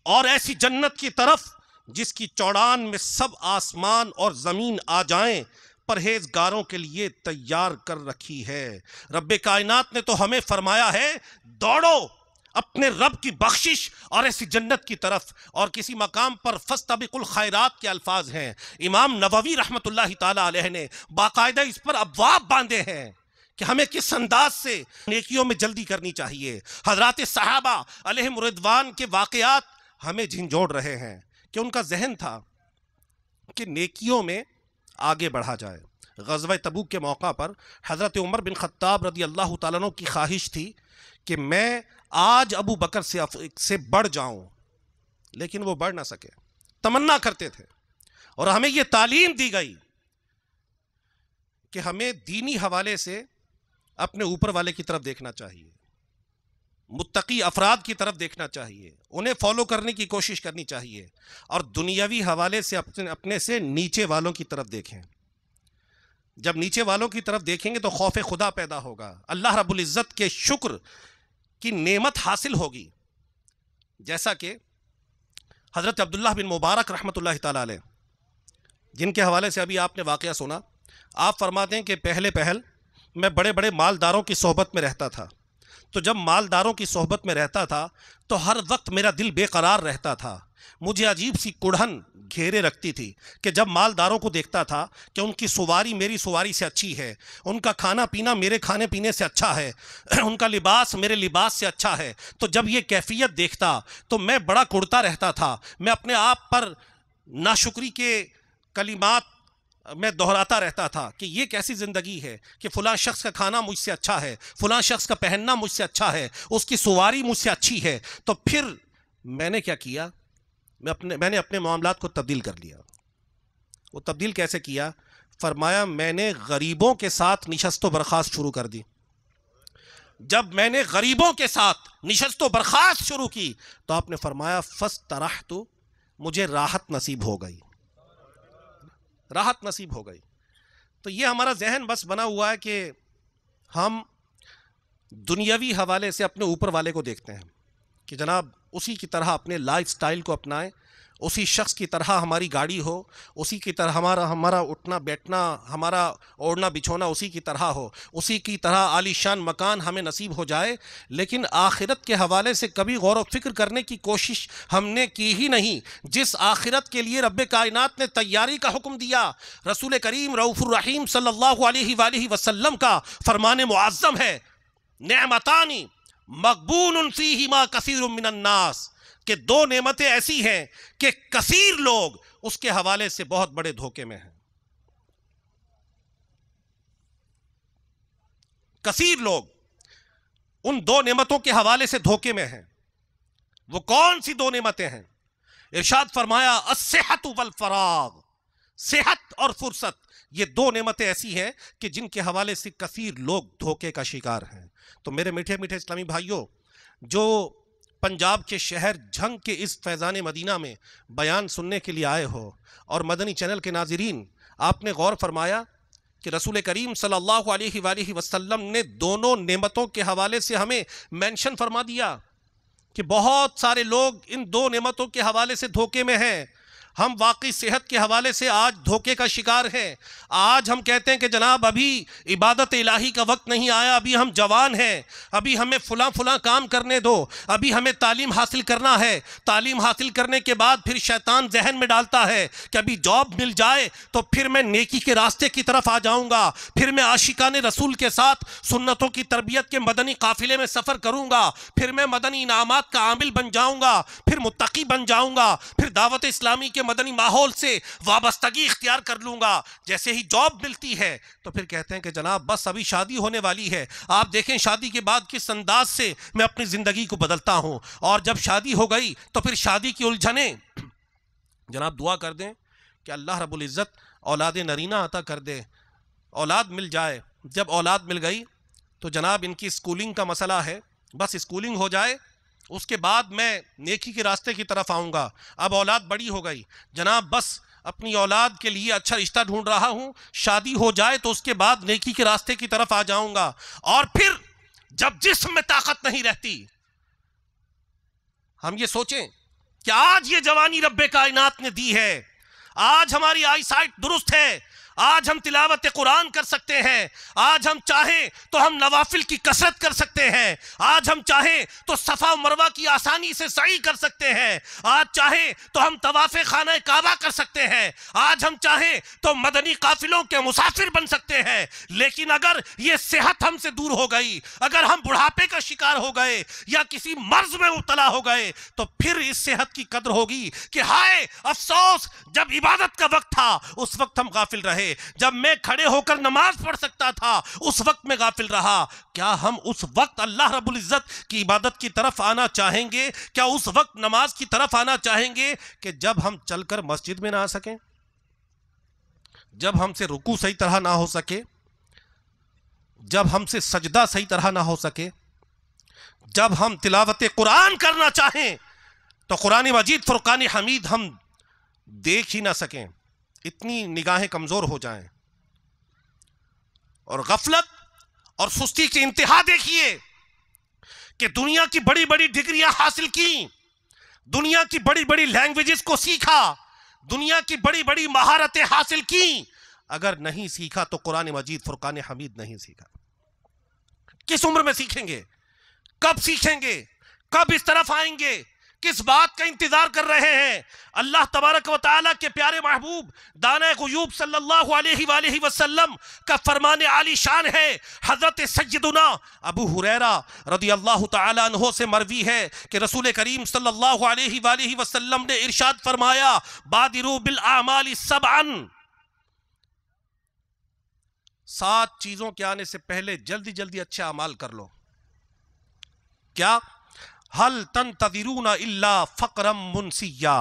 اور ایسی جنت کی طرف جس کی چوڑان میں سب آسمان اور زمین آ جائیں، پرہیزگاروں کے لیے تیار کر رکھی ہے۔ رب کائنات نے تو ہمیں فرمایا ہے دوڑو اپنے رب کی بخشش اور ایسی جنت کی طرف، اور کسی مقام پر فاستبقوا الخیرات کے الفاظ ہیں۔ امام نووی رحمۃ اللہ تعالی علیہ نے باقاعدہ اس پر ابواب باندھے ہیں کہ ہمیں کس انداز سے نیکیوں میں جلدی کرنی چاہیے۔ حضرات صحابہ علیہم رضوان کے واقعات ہمیں جھنجھوڑ رہے ہیں کہ ان کا ذہن تھا کہ نیکیوں میں آگے بڑھا جائے۔ غزوہ تبوک کے موقع پر حضرت عمر بن خطاب رضی اللہ تعالیٰ عنہ کی خواہش تھی کہ میں آج ابو بکر سے بڑھ جاؤں، لیکن وہ بڑھ نہ سکے، تمنا کرتے تھے۔ اور ہمیں یہ تعلیم دی گئی کہ ہمیں دینی حوالے سے اپنے اوپر والے کی طرف دیکھنا چاہیے، متقی افراد کی طرف دیکھنا چاہیے، انہیں فالو کرنے کی کوشش کرنی چاہیے، اور دنیاوی حوالے سے اپنے سے نیچے والوں کی طرف دیکھیں۔ جب نیچے والوں کی طرف دیکھیں گے تو خوف خدا پیدا ہوگا، اللہ رب العزت کے شکر کی نعمت حاصل ہوگی۔ جیسا کہ حضرت عبداللہ بن مبارک رحمۃ اللہ تعالی علیہ، جن کے حوالے سے ابھی آپ نے واقعہ سنا، آپ فرماتے ہیں کہ پہل میں بڑے بڑے مالداروں کی صحبت میں رہتا تھا، تو جب مالداروں کی صحبت میں رہتا تھا تو ہر وقت میرا دل بے قرار رہتا تھا، مجھے عجیب سی کڑھن گھیرے رکھتی تھی کہ جب مالداروں کو دیکھتا تھا کہ ان کی سواری میری سواری سے اچھی ہے، ان کا کھانا پینا میرے کھانے پینے سے اچھا ہے، ان کا لباس میرے لباس سے اچھا ہے، تو جب یہ کیفیت دیکھتا تو میں بڑا کڑتا رہتا تھا، میں اپنے آپ پر ناشکری کے کلمات میں دہراتا رہتا تھا کہ یہ کیسی زندگی ہے کہ فلاں شخص کا کھانا مجھ سے اچھا ہے، فلاں شخص کا پہننا مجھ سے اچھا ہے، اس کی سواری مجھ سے اچھی ہے۔ تو پھر میں نے کیا کیا؟ میں نے اپنے معاملات کو تبدیل کر لیا۔ وہ تبدیل کیسے کیا؟ فرمایا میں نے غریبوں کے ساتھ نشست و برخاست شروع کر دی۔ جب میں نے غریبوں کے ساتھ نشست و برخاست شروع کی تو آپ نے فرمایا فاسترحت، مجھے راحت نصیب ہو گئی، راحت نصیب ہو گئی۔ تو یہ ہمارا ذہن بس بنا ہوا ہے کہ ہم دنیاوی حوالے سے اپنے اوپر والے کو دیکھتے ہیں کہ جناب اسی کی طرح اپنے لائف سٹائل کو اپنائیں، اسی شخص کی طرح ہماری گاڑی ہو، اسی کی طرح ہمارا اٹھنا بیٹھنا، ہمارا اوڑھنا بچھونا اسی کی طرح ہو، اسی کی طرح عالی شان مکان ہمیں نصیب ہو جائے، لیکن آخرت کے حوالے سے کبھی غور و فکر کرنے کی کوشش ہم نے کی ہی نہیں۔ جس آخرت کے لیے رب کائنات نے تیاری کا حکم دیا، رسول کریم رؤوف الرحیم صلی اللہ علیہ وآلہ وسلم کا فرمان معظم ہے، نعمتانی مغبون فیہما کثیر من الناس، کہ دو نعمتیں ایسی ہیں کہ کثیر لوگ اس کے حوالے سے بہت بڑے دھوکے میں ہیں۔ کثیر لوگ ان دو نعمتوں کے حوالے سے دھوکے میں ہیں۔ وہ کون سی دو نعمتیں ہیں؟ ارشاد فرمایا الصحت والفراغ، صحت اور فرصت، یہ دو نعمتیں ایسی ہیں کہ جن کے حوالے سے کثیر لوگ دھوکے کا شکار ہیں۔ تو میرے میٹھے میٹھے اسلامی بھائیوں، جو پنجاب کے شہر جھنگ کے اس فیضان مدینہ میں بیان سننے کے لیے آئے ہو، اور مدنی چینل کے ناظرین، آپ نے غور فرمایا کہ رسول کریم صلی اللہ علیہ وآلہ وسلم نے دونوں نعمتوں کے حوالے سے ہمیں مینشن فرما دیا کہ بہت سارے لوگ ان دو نعمتوں کے حوالے سے دھوکے میں ہیں۔ ہم واقعی صحت کے حوالے سے آج دھوکے کا شکار ہیں۔ آج ہم کہتے ہیں کہ جناب ابھی عبادت الہی کا وقت نہیں آیا، ابھی ہم جوان ہیں، ابھی ہمیں فلاں کام کرنے دو، ابھی ہمیں تعلیم حاصل کرنا ہے۔ تعلیم حاصل کرنے کے بعد پھر شیطان ذہن میں ڈالتا ہے کہ ابھی جاب مل جائے تو پھر میں نیکی کے راستے کی طرف آ جاؤں گا، پھر میں عاشقان رسول کے ساتھ سنتوں کی تربیت کے مدنی قافلے میں سفر کروں گا، پھر میں مدنی انعامات کا عامل بن جاؤں گا، پھر متقی بن جاؤں گا، پھر دعوت اسلامی کے مدنی ماحول سے وابستگی اختیار کر لوں گا۔ جیسے ہی جاب ملتی ہے تو پھر کہتے ہیں کہ جناب بس ابھی شادی ہونے والی ہے۔ آپ دیکھیں شادی کے بعد کس انداز سے میں اپنی زندگی کو بدلتا ہوں، اور جب شادی ہو گئی تو پھر شادی کی الجھنیں۔ جناب دعا کر دیں کہ اللہ رب العزت اولاد نرینہ عطا کر دے، اولاد مل جائے۔ جب اولاد مل گئی تو جناب ان کی اسکولنگ کا مسئلہ ہے، بس اسکولنگ ہو جائے اس کے بعد میں نیکی کے راستے کی طرف آؤں گا۔ اب اولاد بڑی ہو گئی، جناب بس اپنی اولاد کے لیے اچھا رشتہ ڈھونڈ رہا ہوں، شادی ہو جائے تو اس کے بعد نیکی کے راستے کی طرف آ جاؤں گا۔ اور پھر جب جسم میں طاقت نہیں رہتی، ہم یہ سوچیں کہ آج یہ جوانی رب کائنات نے دی ہے، آج ہماری آئی سائٹ درست ہے، آج ہم تلاوت قرآن کر سکتے ہیں، آج ہم چاہیں تو ہم نوافل کی کثرت کر سکتے ہیں، آج ہم چاہیں تو صفا و مروہ کی آسانی سے سعی کر سکتے ہیں، آج چاہیں تو ہم طواف خانہ کعبہ کر سکتے ہیں، آج ہم چاہیں تو مدنی قافلوں کے مسافر بن سکتے ہیں۔ لیکن اگر یہ صحت ہم سے دور ہو گئی، اگر ہم بڑھاپے کا شکار ہو گئے یا کسی مرض میں مبتلا ہو گئے، تو پھر اس صحت کی قدر ہوگی کہ ہائے افسوس، جب عبادت کا وقت تھا اس وقت ہم غافل رہے، جب میں کھڑے ہو کر نماز پڑھ سکتا تھا اس وقت میں غافل رہا۔ کیا ہم اس وقت اللہ رب العزت کی عبادت کی طرف آنا چاہیں گے؟ کیا اس وقت نماز کی طرف آنا چاہیں گے کہ جب ہم چل کر مسجد میں نہ آ سکیں، جب ہم سے رکوع صحیح طرح نہ ہو سکے، جب ہم سے سجدہ صحیح طرح نہ ہو سکے، جب ہم تلاوت قرآن کرنا چاہیں تو قرآن مجید فرقان حمید ہم دیکھ ہی نہ سکیں، اتنی نگاہیں کمزور ہو جائیں؟ اور غفلت اور سستی کی انتہا دیکھیے کہ دنیا کی بڑی بڑی ڈگریاں حاصل کی، دنیا کی بڑی بڑی لینگویجز کو سیکھا، دنیا کی بڑی بڑی مہارتیں حاصل کی، اگر نہیں سیکھا تو قرآن مجید فرقان حمید نہیں سیکھا۔ کس عمر میں سیکھیں گے؟ کب سیکھیں گے؟ کب اس طرف آئیں گے؟ کس بات کا انتظار کر رہے ہیں؟ اللہ تبارک و تعالیٰ کے پیارے محبوب دانۂ غیوب صلی اللہ علیہ وآلہ وسلم کا فرمان عالی شان ہے۔ حضرت سیدنا ابو ہریرہ رضی اللہ تعالیٰ عنہ سے مروی ہے کہ رسول کریم صلی اللہ علیہ وآلہ وسلم نے ارشاد فرمایا، بادروا بالاعمال سبعا، 7 چیزوں کے آنے سے پہلے جلدی جلدی اچھے اعمال کر لو۔ کیا؟ هل تنتظرون الا فقرا منسیا،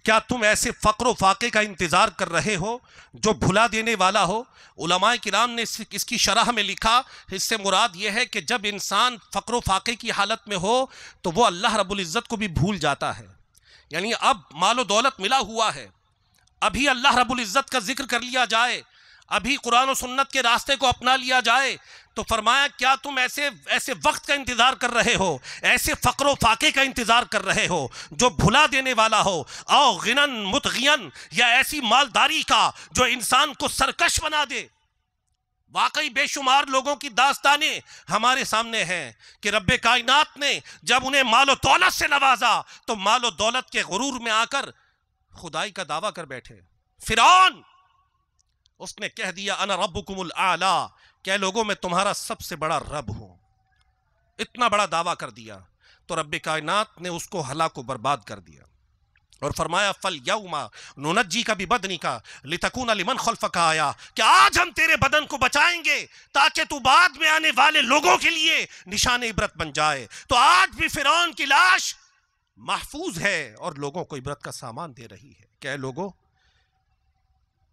کیا تم ایسے فقر و فاقے کا انتظار کر رہے ہو جو بھلا دینے والا ہو؟ علماء کرام نے اس کی شرح میں لکھا، اس سے مراد یہ ہے کہ جب انسان فقر و فاقے کی حالت میں ہو تو وہ اللہ رب العزت کو بھی بھول جاتا ہے۔ یعنی اب مال و دولت ملا ہوا ہے، ابھی اللہ رب العزت کا ذکر کر لیا جائے، ابھی قرآن و سنت کے راستے کو اپنا لیا جائے، تو فرمایا کیا تم ایسے وقت کا انتظار کر رہے ہو، ایسے فقر و فاقے کا انتظار کر رہے ہو جو بھلا دینے والا ہو، او غنن متغین، یا ایسی مالداری کا جو انسان کو سرکش بنا دے؟ واقعی بے شمار لوگوں کی داستانیں ہمارے سامنے ہیں کہ رب کائنات نے جب انہیں مال و دولت سے نوازا تو مال و دولت کے غرور میں آ کر خدائی کا دعویٰ کر بیٹھے۔ فرعون، اس نے کہہ دیا انا ربکم الاعلی، کہ لوگوں میں تمہارا سب سے بڑا رب ہوں، اتنا بڑا دعویٰ کر دیا تو رب کائنات نے اس کو ہلاک و برباد کر دیا اور فرمایا فَالْيَوْمَ نُنَجِّيكَ بِبَدْنِكَ لِتَكُونَ لِمَنْ خَلْفَكَ آیا، کہ آج ہم تیرے بدن کو بچائیں گے تاکہ تو بعد میں آنے والے لوگوں کے لیے نشان عبرت بن جائے۔ تو آج بھی فرعون کی لاش محفوظ ہے اور لوگوں کو عبرت کا سامان دے رہی ہے۔ کہ لوگوں،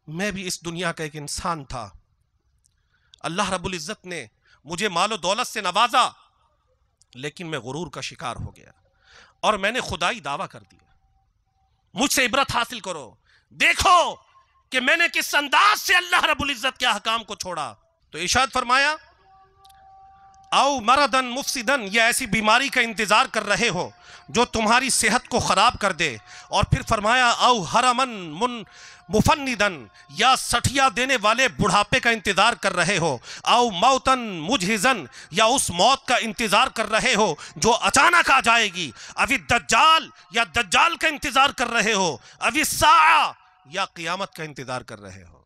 میں بھی اس دنیا کا ایک انسان تھا، اللہ رب العزت نے مجھے مال و دولت سے نوازا، لیکن میں غرور کا شکار ہو گیا اور میں نے خدائی دعویٰ کر دیا۔ مجھ سے عبرت حاصل کرو، دیکھو کہ میں نے کس انداز سے اللہ رب العزت کے احکام کو چھوڑا۔ تو ارشاد فرمایا او مردن مفسدن، یہ ایسی بیماری کا انتظار کر رہے ہو جو تمہاری صحت کو خراب کر دے، اور پھر فرمایا او حرمن مفندن، یا سٹھیا دینے والے بڑھاپے کا انتظار کر رہے ہو، او موتن مجہزن، یا اس موت کا انتظار کر رہے ہو جو اچانک آ جائے گی، ابھی دجال، یا دجال کا انتظار کر رہے ہو، ابھی الساعہ، یا قیامت کا انتظار کر رہے ہو۔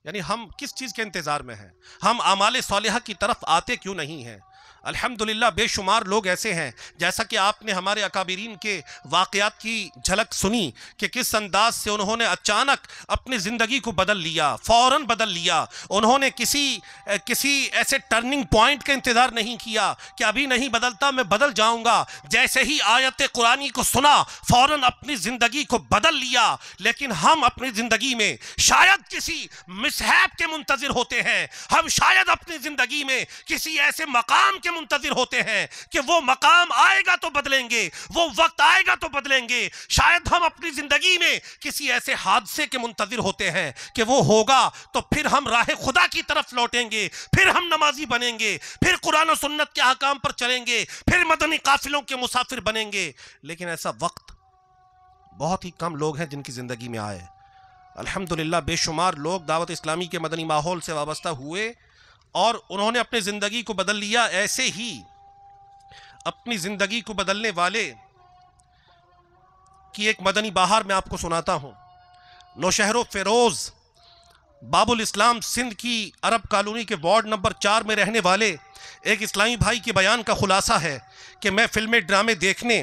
یعنی ہم کس چیز کے انتظار میں ہیں؟ ہم اعمال صالحہ کی طرف آتے کیوں نہیں ہیں؟ الحمدللہ بے شمار لوگ ایسے ہیں، جیسا کہ آپ نے ہمارے اکابرین کے واقعات کی جھلک سنی کہ کس انداز سے انہوں نے اچانک اپنی زندگی کو بدل لیا، فوراً بدل لیا۔ انہوں نے کسی ایسے ٹرننگ پوائنٹ کا انتظار نہیں کیا کہ ابھی نہیں بدلتا میں بدل جاؤں گا، جیسے ہی آیت قرآنی کو سنا فوراً اپنی زندگی کو بدل لیا۔ لیکن ہم اپنی زندگی میں شاید کسی مسحاب کے منتظر ہوتے ہیں، ہم شاید اپنی زندگی میں کسی ایسے مقام کے منتظر ہوتے ہیں کہ وہ مقام آئے گا تو بدلیں گے، وہ وقت آئے گا تو بدلیں گے۔ شاید ہم اپنی زندگی میں کسی ایسے حادثے کے منتظر ہوتے ہیں کہ وہ ہوگا تو پھر ہم راہ خدا کی طرف لوٹیں گے، پھر ہم نمازی بنیں گے، پھر قرآن و سنت کے احکام پر چلیں گے، پھر مدنی قافلوں کے مسافر بنیں گے۔ لیکن ایسا وقت بہت ہی کم لوگ ہیں جن کی زندگی میں آئے۔ الحمدللہ بے شمار لوگ دعوت اسلامی کے مدنی ماحول سے وابستہ ہوئے اور انہوں نے اپنی زندگی کو بدل لیا۔ ایسے ہی اپنی زندگی کو بدلنے والے کی ایک مدنی بہار میں آپ کو سناتا ہوں۔ نوشہر و فیروز باب الاسلام سندھ کی عرب کالونی کے وارڈ نمبر 4 میں رہنے والے ایک اسلامی بھائی کے بیان کا خلاصہ ہے کہ میں فلمیں ڈرامے دیکھنے،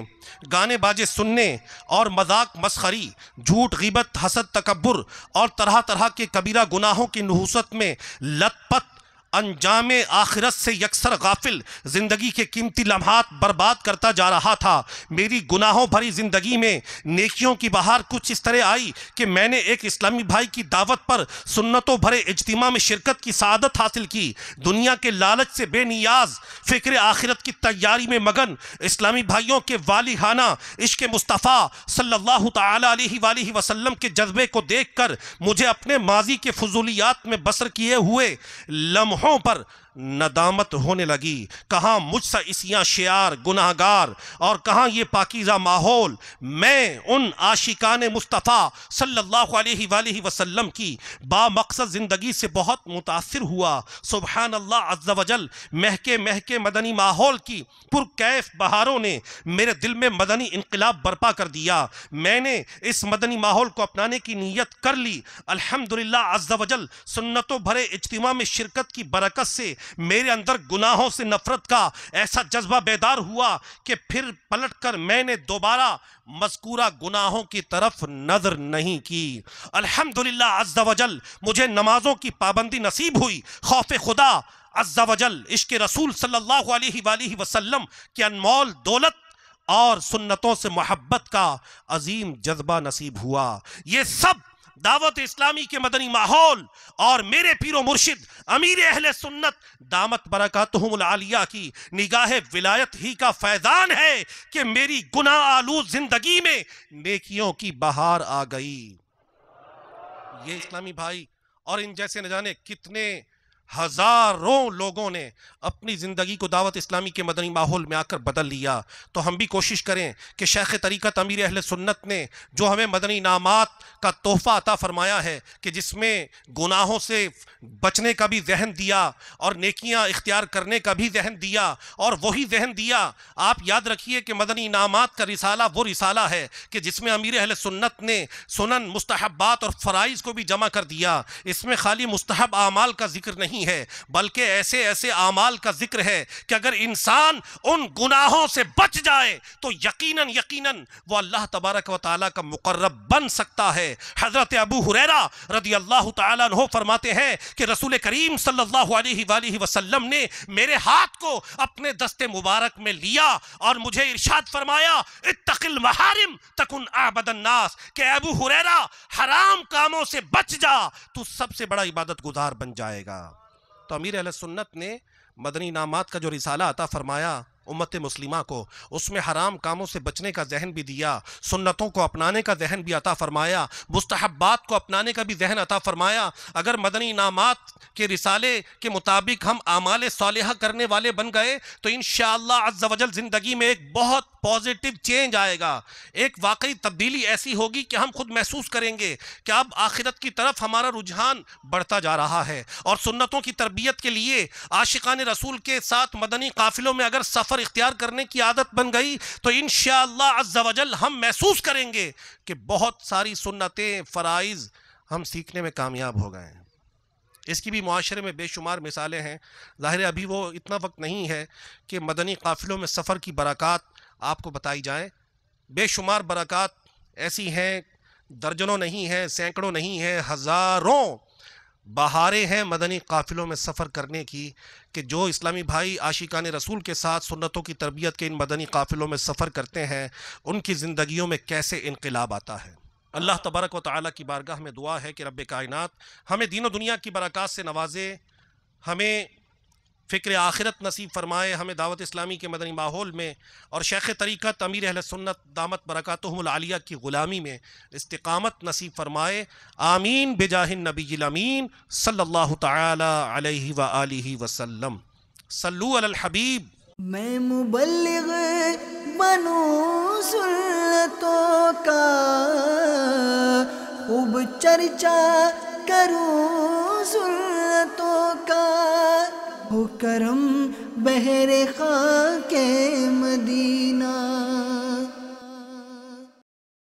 گانے باجے سننے اور مذاق مسخری، جھوٹ، غیبت، حسد، تکبر اور طرح طرح کے کبیرہ گناہوں کی نحوست میں لت پت، انجام آخرت سے یکسر غافل زندگی کے قیمتی لمحات برباد کرتا جا رہا تھا۔ میری گناہوں بھری زندگی میں نیکیوں کی بہار کچھ اس طرح آئی کہ میں نے ایک اسلامی بھائی کی دعوت پر سنتوں بھرے اجتماع میں شرکت کی سعادت حاصل کی۔ دنیا کے لالچ سے بے نیاز، فکر آخرت کی تیاری میں مگن اسلامی بھائیوں کے والہانہ عشق مصطفیٰ صلی اللہ تعالی علیہ وآلہ وسلم کے جذبے کو دیکھ کر مجھے اپنے ماضی کے فضولیات میں بسر کیے ہوئے لمحوں پر ندامت ہونے لگی۔ کہاں مجھ سا اسیاں شعار گناہگار اور کہاں یہ پاکیزہ ماحول۔ میں ان عاشقان مصطفیٰ صلی اللہ علیہ وآلہ وسلم کی با مقصد زندگی سے بہت متاثر ہوا۔ سبحان اللہ عز و جل، مہکے مہکے مدنی ماحول کی پرکیف بہاروں نے میرے دل میں مدنی انقلاب برپا کر دیا۔ میں نے اس مدنی ماحول کو اپنانے کی نیت کر لی۔ الحمدللہ عز و جل، سنتوں بھرے اجتماع میں شرکت کی برکت سے میرے اندر گناہوں سے نفرت کا ایسا جذبہ بیدار ہوا کہ پھر پلٹ کر میں نے دوبارہ مذکورہ گناہوں کی طرف نظر نہیں کی۔ الحمدللہ عز و جل، مجھے نمازوں کی پابندی نصیب ہوئی، خوف خدا عز و جل، عشق رسول صلی اللہ علیہ وآلہ وسلم کی انمول دولت اور سنتوں سے محبت کا عظیم جذبہ نصیب ہوا۔ یہ سب دعوت اسلامی کے مدنی ماحول اور میرے پیر و مرشد امیر اہل سنت دامت برکاتہم العالیہ کی نگاہ ولایت ہی کا فیضان ہے کہ میری گناہ آلود زندگی میں نیکیوں کی بہار آ گئی۔ یہ اسلامی بھائی اور ان جیسے نہ جانے کتنے ہزاروں لوگوں نے اپنی زندگی کو دعوت اسلامی کے مدنی ماحول میں آ کر بدل لیا۔ تو ہم بھی کوشش کریں کہ شیخ طریقت امیر اہل سنت نے جو ہمیں مدنی انعامات کا تحفہ عطا فرمایا ہے کہ جس میں گناہوں سے بچنے کا بھی ذہن دیا اور نیکیاں اختیار کرنے کا بھی ذہن دیا، اور وہی ذہن دیا، آپ یاد رکھیے کہ مدنی انعامات کا رسالہ وہ رسالہ ہے کہ جس میں امیر اہل سنت نے سنن، مستحبات اور فرائض کو بھی جمع کر دیا۔ اس میں خالی مستحب اعمال کا ذکر نہیں نہیں ہے، بلکہ ایسے ایسے اعمال کا ذکر ہے کہ اگر انسان ان گناہوں سے بچ جائے تو یقیناً یقیناً وہ اللہ تبارک و تعالیٰ کا مقرب بن سکتا ہے۔ حضرت ابو ہریرہ رضی اللہ تعالیٰ عنہ فرماتے ہیں کہ رسول کریم صلی اللہ علیہ وآلہ وسلم نے میرے ہاتھ کو اپنے دست مبارک میں لیا اور مجھے ارشاد فرمایا اتق المحارم تکن اعبد الناس، کہ ابو ہریرہ حرام کاموں سے بچ جا تو سب سے بڑا عبادت گزار بن جائے گا۔ تو امیر اہل سنت نے مدنی انعامات کا جو رسالہ عطا فرمایا امت مسلمہ کو، اس میں حرام کاموں سے بچنے کا ذہن بھی دیا، سنتوں کو اپنانے کا ذہن بھی عطا فرمایا، مستحبات کو اپنانے کا بھی ذہن عطا فرمایا۔ اگر مدنی انعامات کے رسالے کے مطابق ہم اعمال صالحہ کرنے والے بن گئے تو انشاءاللہ عز و جل زندگی میں ایک بہت پازیٹیو چینج آئے گا، ایک واقعی تبدیلی ایسی ہوگی کہ ہم خود محسوس کریں گے کہ اب آخرت کی طرف ہمارا رجحان بڑھتا جا رہا ہے، اور سنتوں کی تربیت کے لیے عاشقان رسول کے ساتھ مدنی قافلوں میں اگر سفر اختیار کرنے کی عادت بن گئی تو انشاءاللہ عز و جل ہم محسوس کریں گے کہ بہت ساری سنتیں، فرائض ہم سیکھنے میں کامیاب ہو گئے ہیں۔ اس کی بھی معاشرے میں بے شمار مثالیں ہیں۔ ظاہر ہے ابھی وہ اتنا وقت نہیں ہے کہ مدنی قافلوں میں سفر کی برکات آپ کو بتائی جائیں، بے شمار برکات ایسی ہیں، درجنوں نہیں ہیں، سینکڑوں نہیں ہیں، ہزاروں بہاریں ہیں مدنی قافلوں میں سفر کرنے کی، کہ جو اسلامی بھائی عاشقان رسول کے ساتھ سنتوں کی تربیت کے ان مدنی قافلوں میں سفر کرتے ہیں ان کی زندگیوں میں کیسے انقلاب آتا ہے۔ اللہ تبارک و تعالیٰ کی بارگاہ میں دعا ہے کہ رب کائنات ہمیں دین و دنیا کی برکات سے نوازے، ہمیں فکر آخرت نصیب فرمائے، ہمیں دعوت اسلامی کے مدنی ماحول میں اور شیخ طریقت امیر اہل سنت دامت برکاتہم العالیہ کی غلامی میں استقامت نصیب فرمائے۔ آمین بجاہ النبی الامین صلی اللہ تعالی علیہ وآلہ وسلم۔ صلو علی الحبیب۔ میں مبلغ بنوں سنتوں کا، خوب چرچا کروں سنتوں کا، ہو کرم بہر خاک مدینہ۔